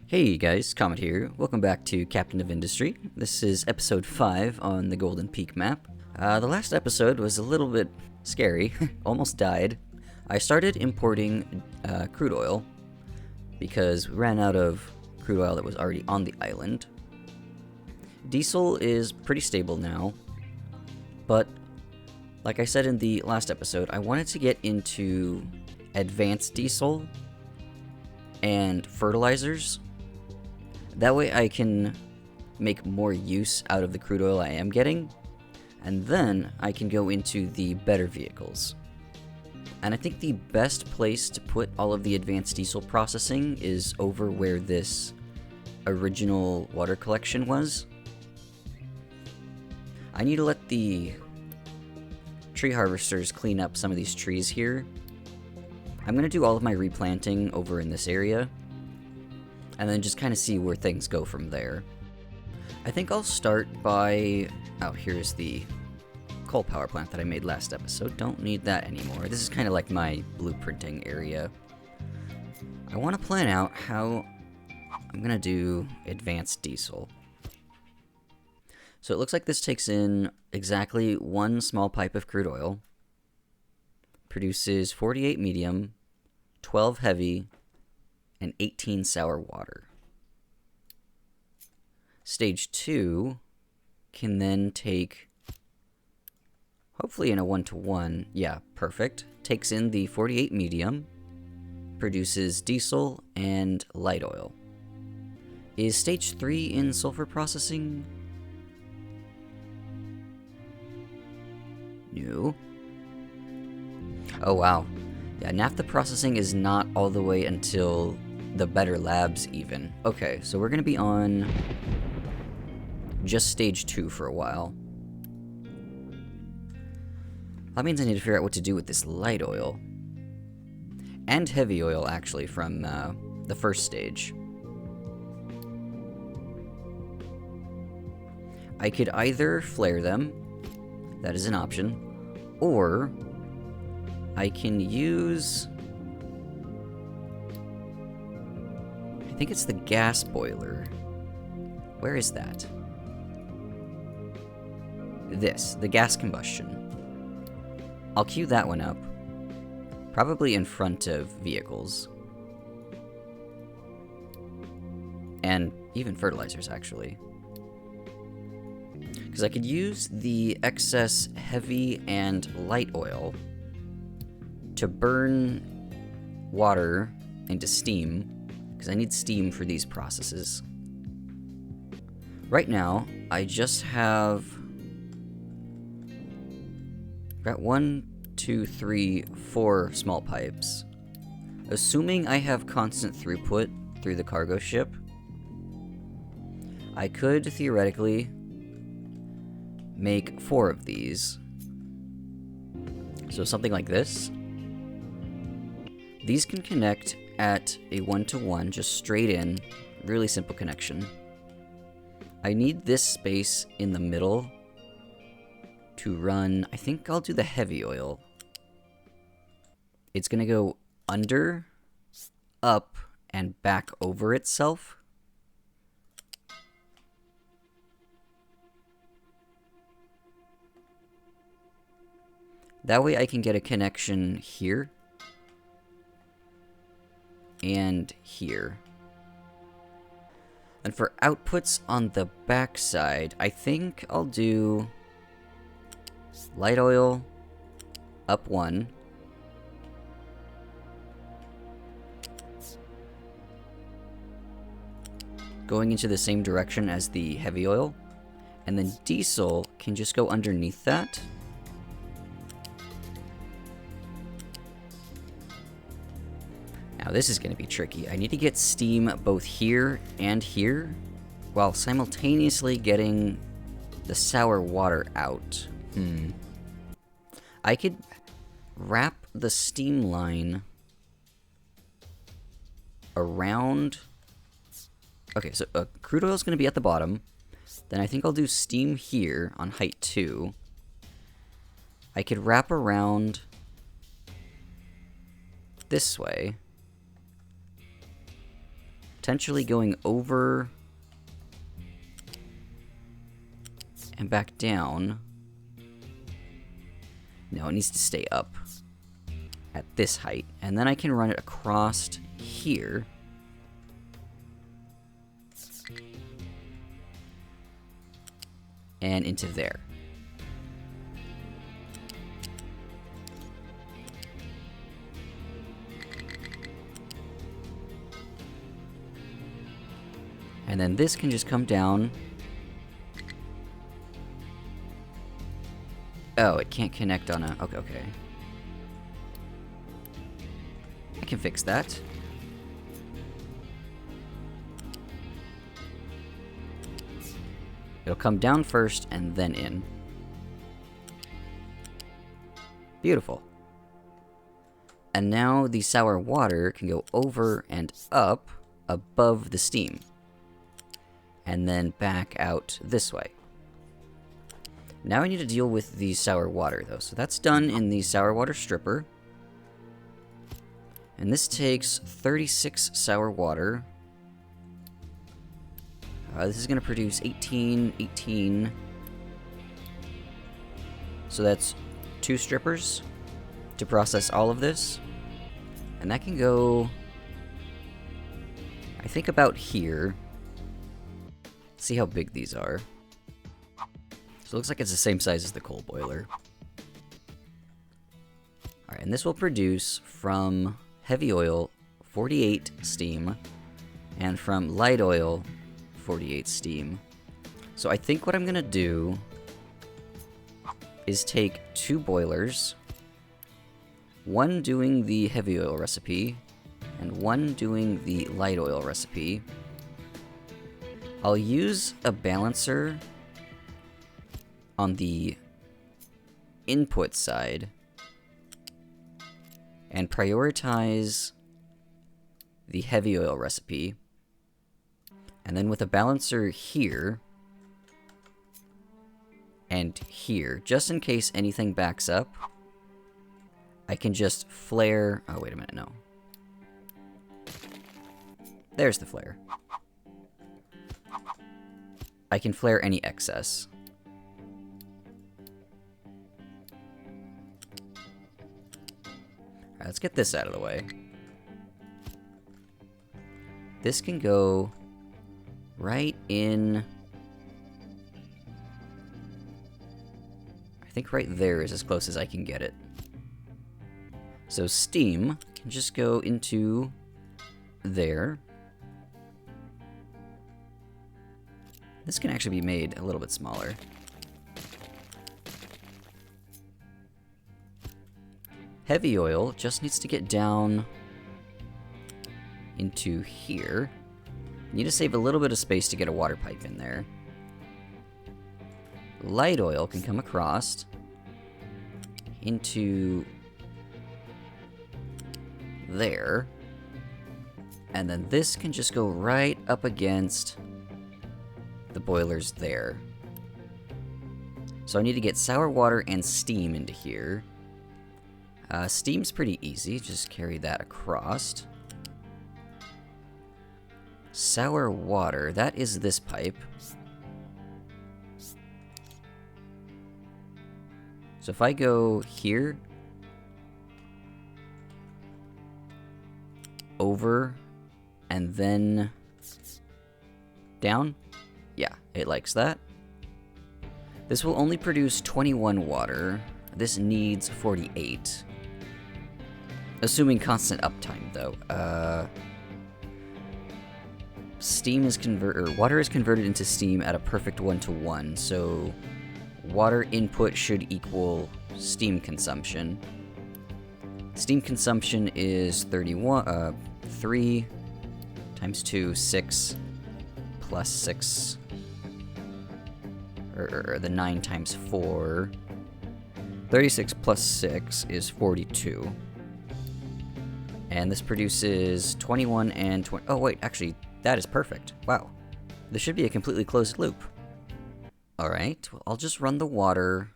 Hey guys, Comet here. Welcome back to Captain of Industry. This is episode 5 on the Golden Peak map. The last episode was a little bit scary, almost died. I started importing crude oil because we ran out of crude oil that was already on the island. Diesel is pretty stable now, but like I said in the last episode, I wanted to get into advanced diesel and fertilizers. That way I can make more use out of the crude oil I am getting, and then I can go into the better vehicles. And I think the best place to put all of the advanced diesel processing is over where this original water collection was. I need to let the tree harvesters clean up some of these trees here. I'm going to do all of my replanting over in this area, and then just kind of see where things go from there. I think I'll start by... oh, here's the coal power plant that I made last episode. Don't need that anymore. This is kind of like my blueprinting area. I want to plan out how I'm going to do advanced diesel. So it looks like this takes in exactly one small pipe of crude oil, produces 48 medium, 12 heavy, and 18 sour water. Stage 2 can then take, hopefully in a 1-to-1, yeah, perfect, takes in the 48 medium, produces diesel and light oil. Is stage 3 in sulfur processing? No. Oh wow. Yeah, naphtha processing is not all the way until the better labs even. Okay, so we're gonna be on just stage 2 for a while. That means I need to figure out what to do with this light oil. And heavy oil, actually, from the first stage. I could either flare them, that is an option, or I can use... I think it's the gas boiler. Where is that? This, the gas combustion. I'll queue that one up. Probably in front of vehicles. And even fertilizers, actually. Because I could use the excess heavy and light oil to burn water into steam, because I need steam for these processes. Right now, I just have... got 1, 2, 3, 4 small pipes. Assuming I have constant throughput through the cargo ship, I could theoretically make 4 of these. So something like this. These can connect at a 1-to-1, just straight in, really simple connection. I need this space in the middle to run, I think I'll do the heavy oil. It's gonna go under, up, and back over itself. That way I can get a connection here and here. And for outputs on the back side, I think I'll do light oil, up 1, going into the same direction as the heavy oil, and then diesel can just go underneath that. Now this is going to be tricky. I need to get steam both here and here, while simultaneously getting the sour water out. I could wrap the steam line around... okay, so crude oil is going to be at the bottom. Then I think I'll do steam here on height 2. I could wrap around this way potentially going over and back down. No, it needs to stay up at this height. And then I can run it across here. And into there. And then this can just come down. Oh, it can't connect on a... Okay. I can fix that. It'll come down first and then in. Beautiful. And now the sour water can go over and up above the steam. And then back out this way. Now I need to deal with the sour water, though. So that's done in the sour water stripper. And this takes 36 sour water. This is going to produce 18. So that's 2 strippers to process all of this. And that can go, I think, about here. Let's see how big these are. So it looks like it's the same size as the coal boiler. Alright, and this will produce from heavy oil 48 steam, and from light oil 48 steam. So I think what I'm gonna do is take 2 boilers, one doing the heavy oil recipe, and one doing the light oil recipe. I'll use a balancer on the input side and prioritize the heavy oil recipe. And then with a balancer here and here, just in case anything backs up, I can just flare... Oh, wait a minute, no. There's the flare. I can flare any excess. Alright, let's get this out of the way. This can go right in... I think right there is as close as I can get it. So steam can just go into there. This can actually be made a little bit smaller. Heavy oil just needs to get down into here. Need to save a little bit of space to get a water pipe in there. Light oil can come across into there. And then this can just go right up against the boilers there. So I need to get sour water and steam into here. Steam's pretty easy, just carry that across. Sour water, that is this pipe. So if I go here, over, and then down, yeah, it likes that. This will only produce 21 water. This needs 48. Assuming constant uptime, though. Water is converted into steam at a perfect 1-to-1, so water input should equal steam consumption. Steam consumption is 3 times 2, 6, plus 6, or the 9 times 4. 36 plus 6 is 42. And this produces 21 and 20. Oh, wait, actually, that is perfect. Wow. This should be a completely closed loop. Alright, well, I'll just run the water.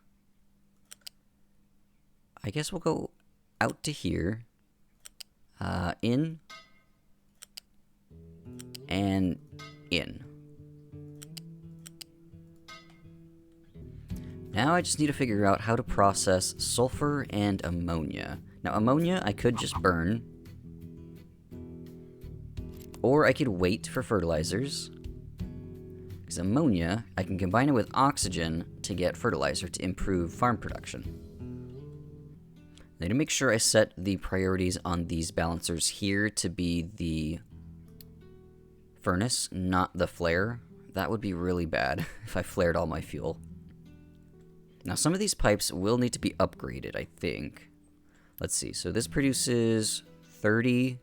I guess we'll go out to here. In. and in. Now I just need to figure out how to process sulfur and ammonia. Now ammonia I could just burn, or I could wait for fertilizers, because ammonia, I can combine it with oxygen to get fertilizer to improve farm production. I need to make sure I set the priorities on these balancers here to be the furnace, not the flare. That would be really bad if I flared all my fuel. Now some of these pipes will need to be upgraded, I think. Let's see, so this produces 30,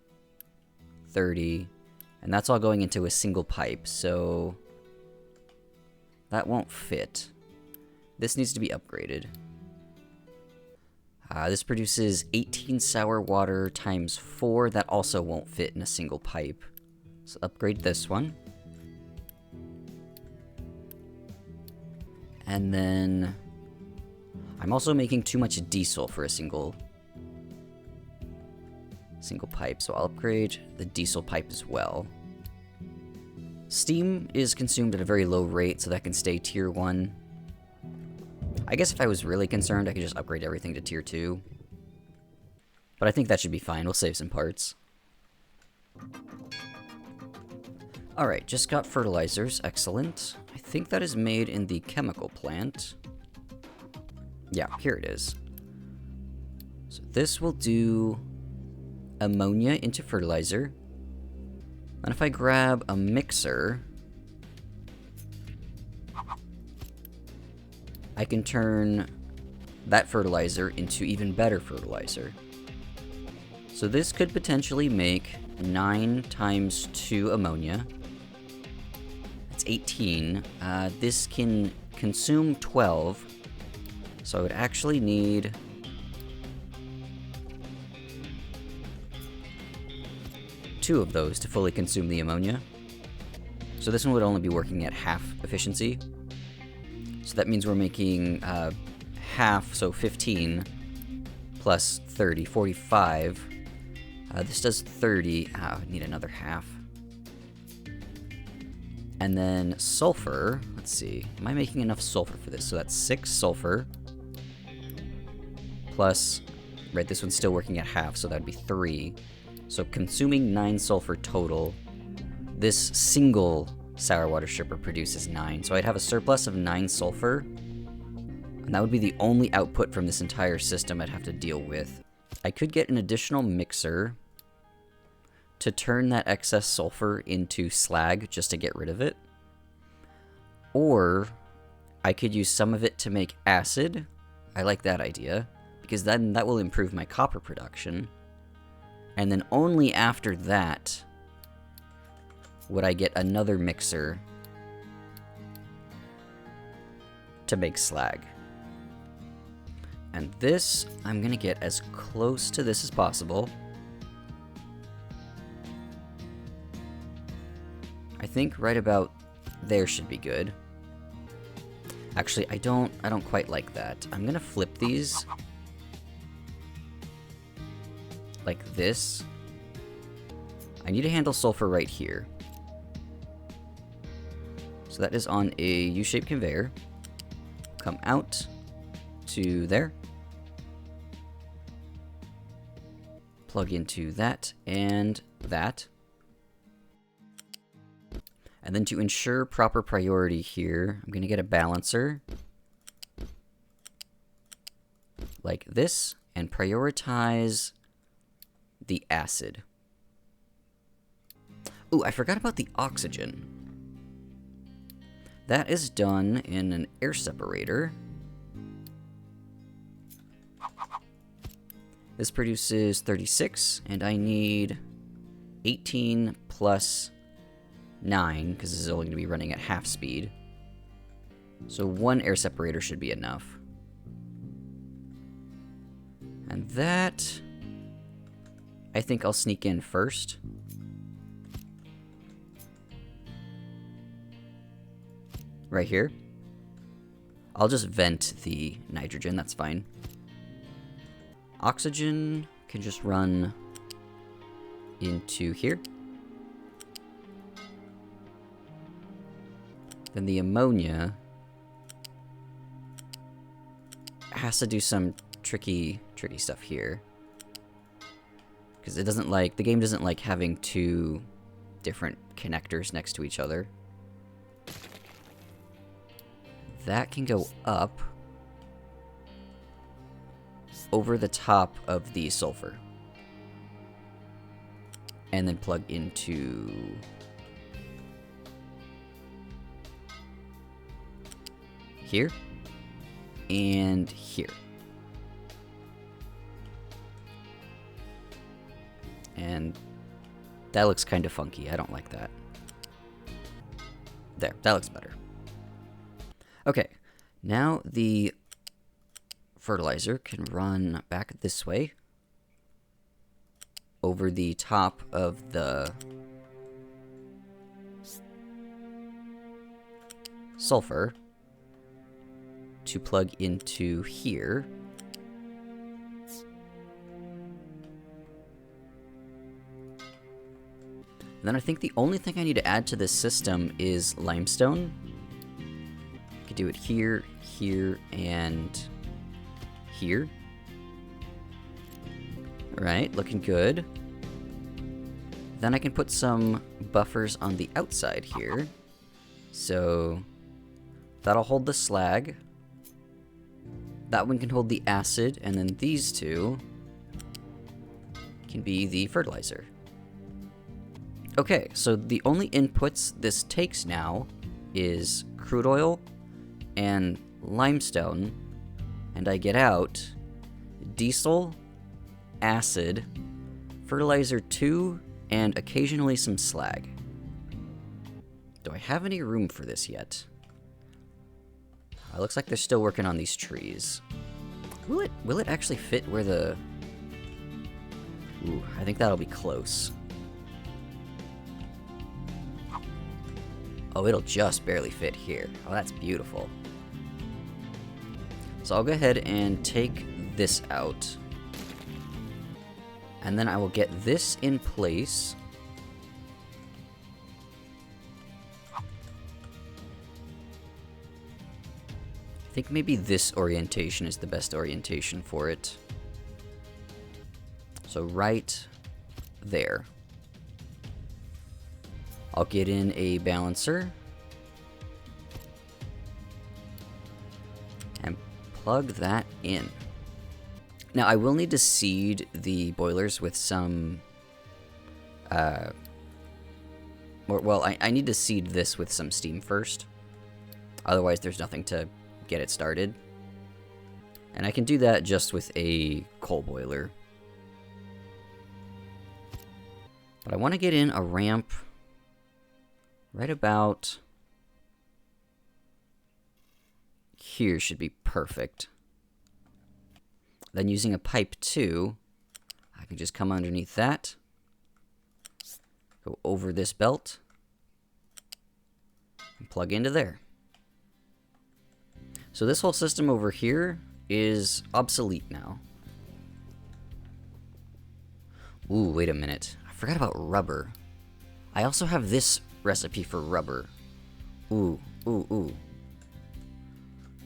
30, and that's all going into a single pipe, so that won't fit. This needs to be upgraded. This produces 18 sour water times 4, that also won't fit in a single pipe. So upgrade this one. And then I'm also making too much diesel for a single pipe, so I'll upgrade the diesel pipe as well. Steam is consumed at a very low rate, so that can stay tier 1. I guess if I was really concerned, I could just upgrade everything to tier 2. But I think that should be fine, we'll save some parts. Alright, just got fertilizers, excellent. I think that is made in the chemical plant. Yeah, here it is. So this will do ammonia into fertilizer. And if I grab a mixer, I can turn that fertilizer into even better fertilizer. So this could potentially make 9 times 2 ammonia. That's 18. This can consume 12. So I would actually need 2 of those to fully consume the ammonia. So this one would only be working at half efficiency. So that means we're making half, so 15 plus 30, 45. This does 30. I need another half. And then sulfur, let's see, am I making enough sulfur for this? So that's 6 sulfur. Plus, right, this one's still working at half, so that'd be 3. So consuming 9 sulfur total. This single sour water stripper produces 9, so I'd have a surplus of 9 sulfur. And that would be the only output from this entire system I'd have to deal with. I could get an additional mixer to turn that excess sulfur into slag just to get rid of it. Or I could use some of it to make acid. I like that idea, because then that will improve my copper production. And then only after that would I get another mixer to make slag. And this, I'm gonna get as close to this as possible. I think right about there should be good. Actually, I don't quite like that. I'm gonna flip these like this. I need to handle sulfur right here. So that is on a U-shaped conveyor. Come out to there. Plug into that and that. And then to ensure proper priority here, I'm going to get a balancer like this and prioritize the acid. Ooh, I forgot about the oxygen. That is done in an air separator. This produces 36, and I need 18 plus 9, because this is only going to be running at half speed. So 1 air separator should be enough. And that, I think I'll sneak in first. Right here. I'll just vent the nitrogen, that's fine. Oxygen can just run into here. then the ammonia has to do some tricky stuff here. Because it doesn't like, the game doesn't like having two different connectors next to each other. That can go up over the top of the sulfur. And then plug into here and here. And that looks kind of funky. I don't like that. There, that looks better. Okay, now the fertilizer can run back this way over the top of the sulfur to plug into here. And then I think the only thing I need to add to this system is limestone. I could do it here, here, and here. Alright, looking good. Then I can put some buffers on the outside here. So that'll hold the slag. That one can hold the acid, and then these two can be the fertilizer. Okay, so the only inputs this takes now is crude oil and limestone, and I get out diesel, acid, fertilizer 2, and occasionally some slag. Do I have any room for this yet? It looks like they're still working on these trees. Will it actually fit where the... Ooh, I think that'll be close. Oh, it'll just barely fit here. Oh, that's beautiful. So I'll go ahead and take this out. And then I will get this in place. I think maybe this orientation is the best orientation for it. So right there. I'll get in a balancer and plug that in. Now I will need to seed the boilers with some, I need to seed this with some steam first. Otherwise there's nothing to get it started. And I can do that just with a coal boiler. But I want to get in a ramp right about here should be perfect. Then using a pipe 2, I can just come underneath that, go over this belt, and plug into there. So this whole system over here is obsolete now. Ooh, wait a minute. I forgot about rubber. I also have this recipe for rubber. Ooh. Do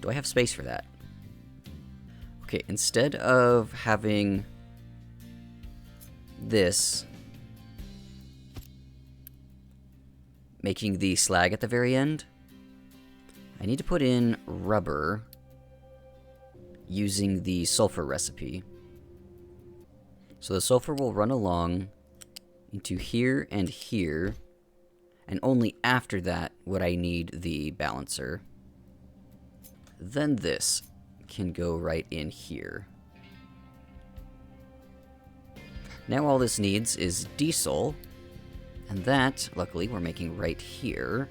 I have space for that? Okay, instead of having this making the slag at the very end, I need to put in rubber using the sulfur recipe. So the sulfur will run along into here and here, and only after that would I need the balancer. Then this can go right in here. Now all this needs is diesel, and that, luckily, we're making right here.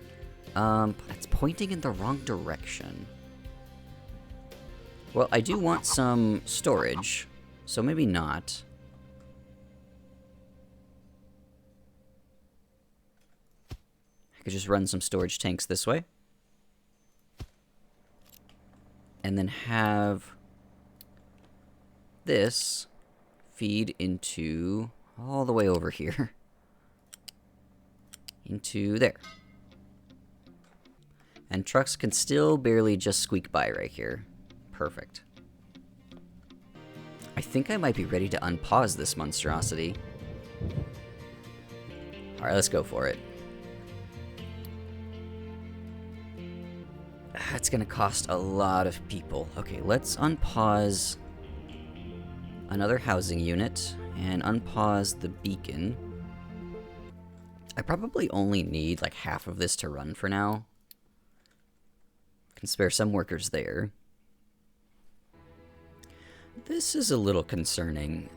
But it's pointing in the wrong direction. Well, I do want some storage, so maybe not. I could just run some storage tanks this way. And then have this feed into all the way over here. Into there. And trucks can still barely just squeak by right here. Perfect. I think I might be ready to unpause this monstrosity. Alright, let's go for it. That's gonna cost a lot of people. Okay, let's unpause another housing unit and unpause the beacon. I probably only need like half of this to run for now. Can spare some workers there. This is a little concerning.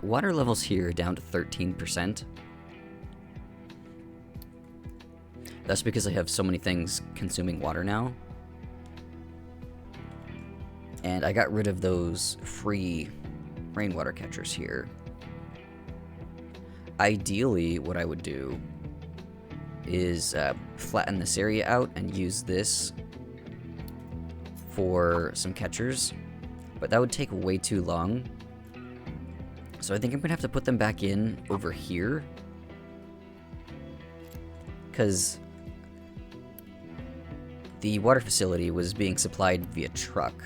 Water levels here are down to 13%. That's because I have so many things consuming water now. And I got rid of those free rainwater catchers here. Ideally, what I would do is flatten this area out and use this for some catchers, but that would take way too long. So I think I'm gonna have to put them back in over here, because the water facility was being supplied via truck,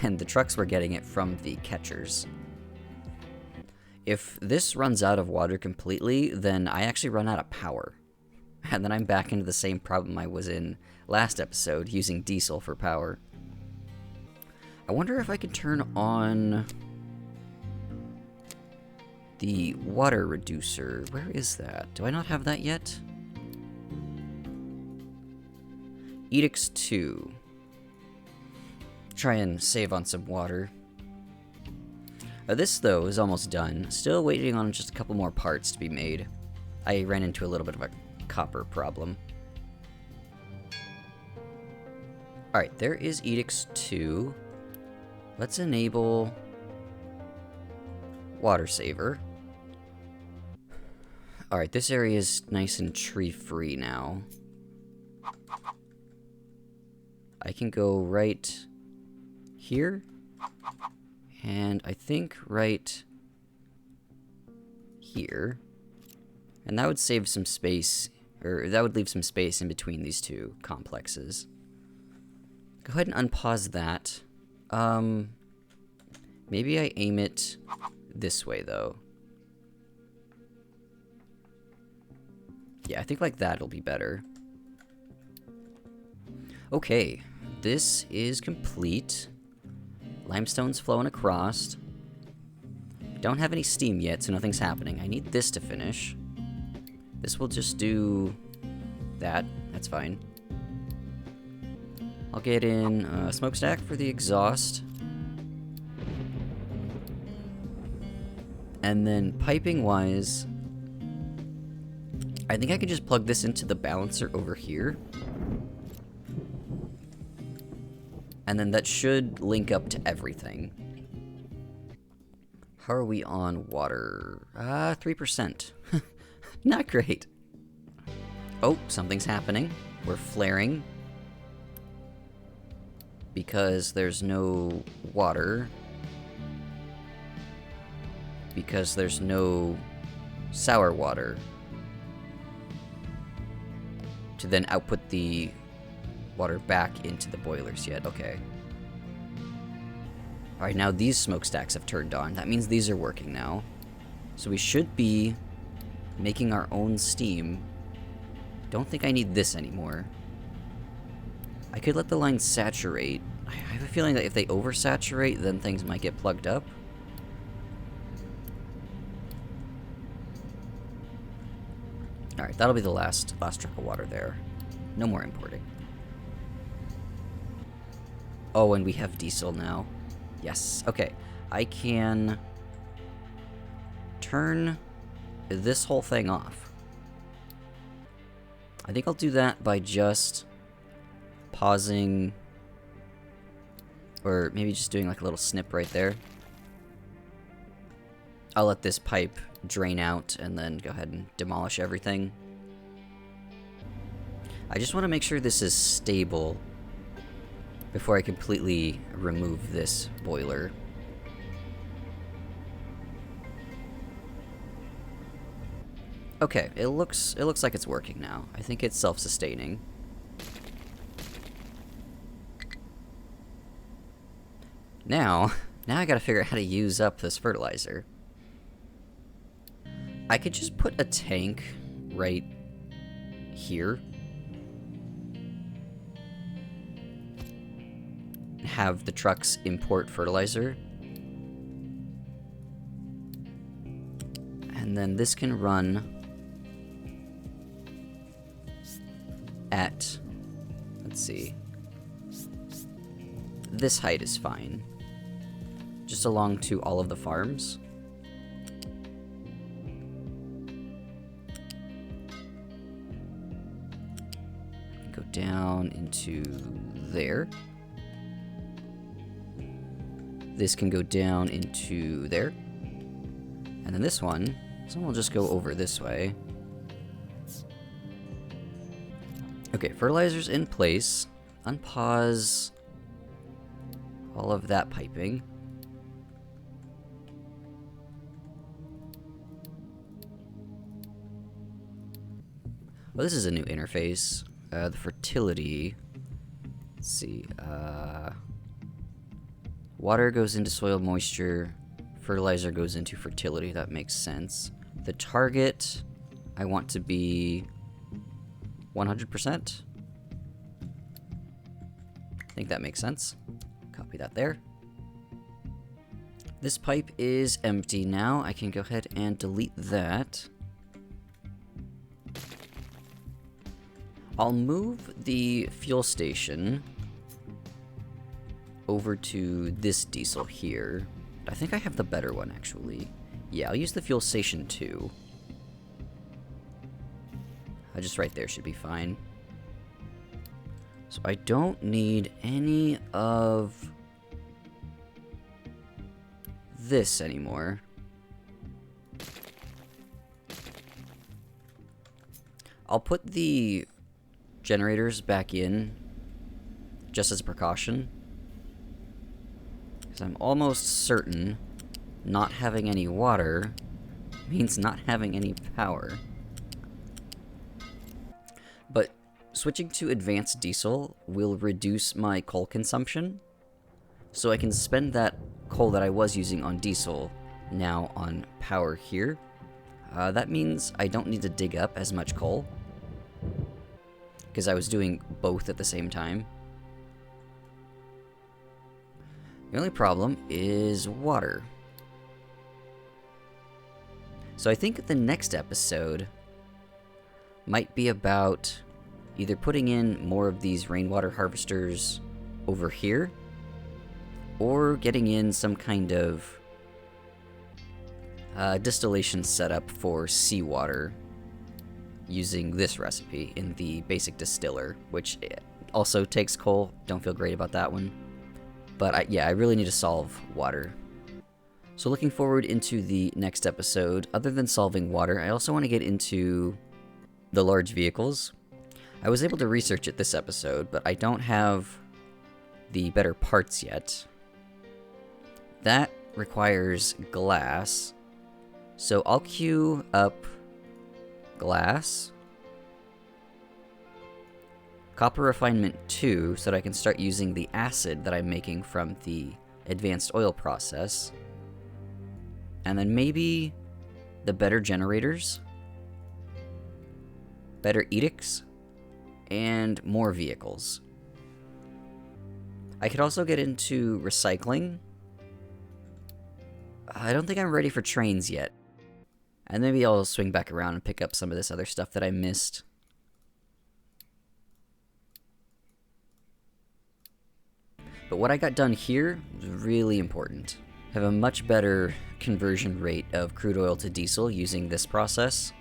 and the trucks were getting it from the catchers. If this runs out of water completely, then I actually run out of power. And then I'm back into the same problem I was in last episode, using diesel for power. I wonder if I can turn on the water reducer. Where is that? Do I not have that yet? Edicts 2. Try and save on some water. This, though, is almost done. Still waiting on just a couple more parts to be made. I ran into a little bit of a copper problem. Alright, there is Edicts 2. Let's enable Water Saver. Alright, this area is nice and tree-free now. I can go right here, and I think right here. And that would save some space, or that would leave some space in between these two complexes. Go ahead and unpause that. Maybe I aim it this way, though. Yeah, I think like that'll be better. Okay, this is complete. Limestone's flowing across. Don't have any steam yet, so nothing's happening. I need this to finish. This will just do that. That's fine. I'll get in a smokestack for the exhaust. And then piping-wise, I think I can just plug this into the balancer over here. And then that should link up to everything. How are we on water? 3%. Not great. Oh, something's happening. We're flaring. Because there's no water. Because there's no sour water to then output the water back into the boilers yet. Okay. Alright, now these smokestacks have turned on. That means these are working now. So we should be making our own steam. Don't think I need this anymore. I could let the line saturate. I have a feeling that if they oversaturate, then things might get plugged up. Alright, that'll be the last truck of water there. No more importing. Oh, and we have diesel now. Yes, okay. I can turn this whole thing off. I think I'll do that by just pausing, or maybe just doing like a little snip right there. I'll let this pipe drain out and then go ahead and demolish everything. I just want to make sure this is stable before I completely remove this boiler. Okay, it looks like it's working now. I think it's self-sustaining. Now I gotta figure out how to use up this fertilizer. I could just put a tank right here. Have the trucks import fertilizer. And then this can run at, let's see, this height is fine. Just along to all of the farms. Go down into there. This can go down into there. And then this one will just go over this way. Okay, fertilizer's in place. Unpause all of that piping. Well, this is a new interface. The fertility. Let's see. Water goes into soil moisture. Fertilizer goes into fertility. That makes sense. The target, I want to be 100%. I think that makes sense. Copy that there. This pipe is empty now. I can go ahead and delete that. I'll move the fuel station over to this diesel here. I think I have the better one, actually. Yeah, I'll use the fuel station 2. Just right there should be fine. So I don't need any of this anymore. I'll put the generators back in just as a precaution, because I'm almost certain not having any water means not having any power. But switching to advanced diesel will reduce my coal consumption, so I can spend that coal that I was using on diesel now on power here. That means I don't need to dig up as much coal, because I was doing both at the same time. The only problem is water. So I think the next episode might be about either putting in more of these rainwater harvesters over here, or getting in some kind of distillation setup for seawater using this recipe in the basic distiller, which also takes coal. Don't feel great about that one. But yeah, I really need to solve water. So looking forward into the next episode, other than solving water, I also want to get into the large vehicles. I was able to research it this episode, but I don't have the better parts yet. That requires glass. So I'll queue up glass, copper refinement 2, so that I can start using the acid that I'm making from the advanced oil process, and then maybe the better generators, better edicts, and more vehicles. I could also get into recycling. I don't think I'm ready for trains yet. And maybe I'll swing back around and pick up some of this other stuff that I missed. But what I got done here was really important. I have a much better conversion rate of crude oil to diesel using this process.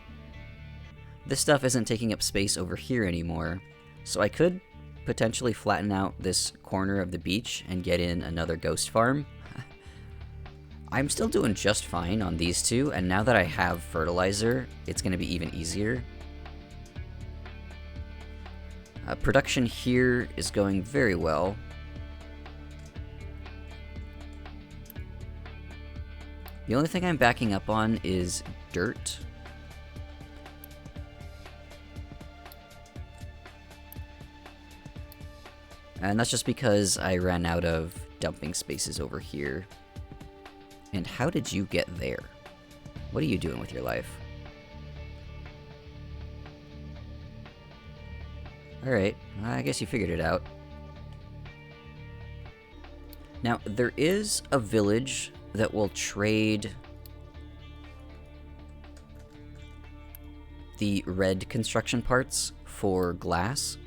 This stuff isn't taking up space over here anymore, so I could potentially flatten out this corner of the beach and get in another ghost farm. I'm still doing just fine on these two, and now that I have fertilizer, it's going to be even easier. Production here is going very well. The only thing I'm backing up on is dirt. And that's just because I ran out of dumping spaces over here. And how did you get there? What are you doing with your life? Alright, I guess you figured it out. Now, there is a village that will trade the red construction parts for glass,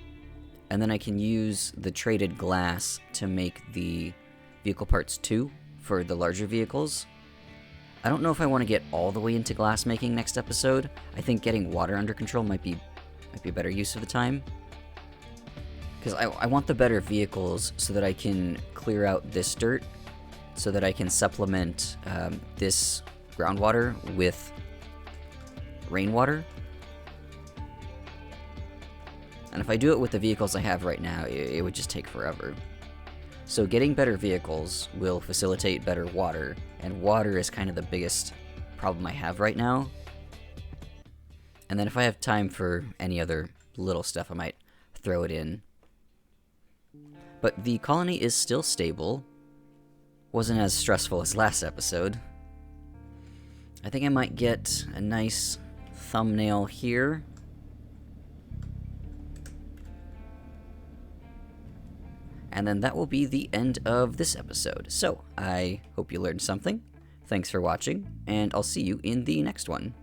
and then I can use the traded glass to make the vehicle parts too for the larger vehicles. I don't know if I want to get all the way into glass making next episode. I think getting water under control might be a better use of the time. Because I want the better vehicles so that I can clear out this dirt, so that I can supplement this groundwater with rainwater. And if I do it with the vehicles I have right now, it would just take forever. So getting better vehicles will facilitate better water, and water is kind of the biggest problem I have right now. And then if I have time for any other little stuff, I might throw it in. But the colony is still stable. Wasn't as stressful as last episode. I think I might get a nice thumbnail here. And then that will be the end of this episode. So, I hope you learned something. Thanks for watching, and I'll see you in the next one.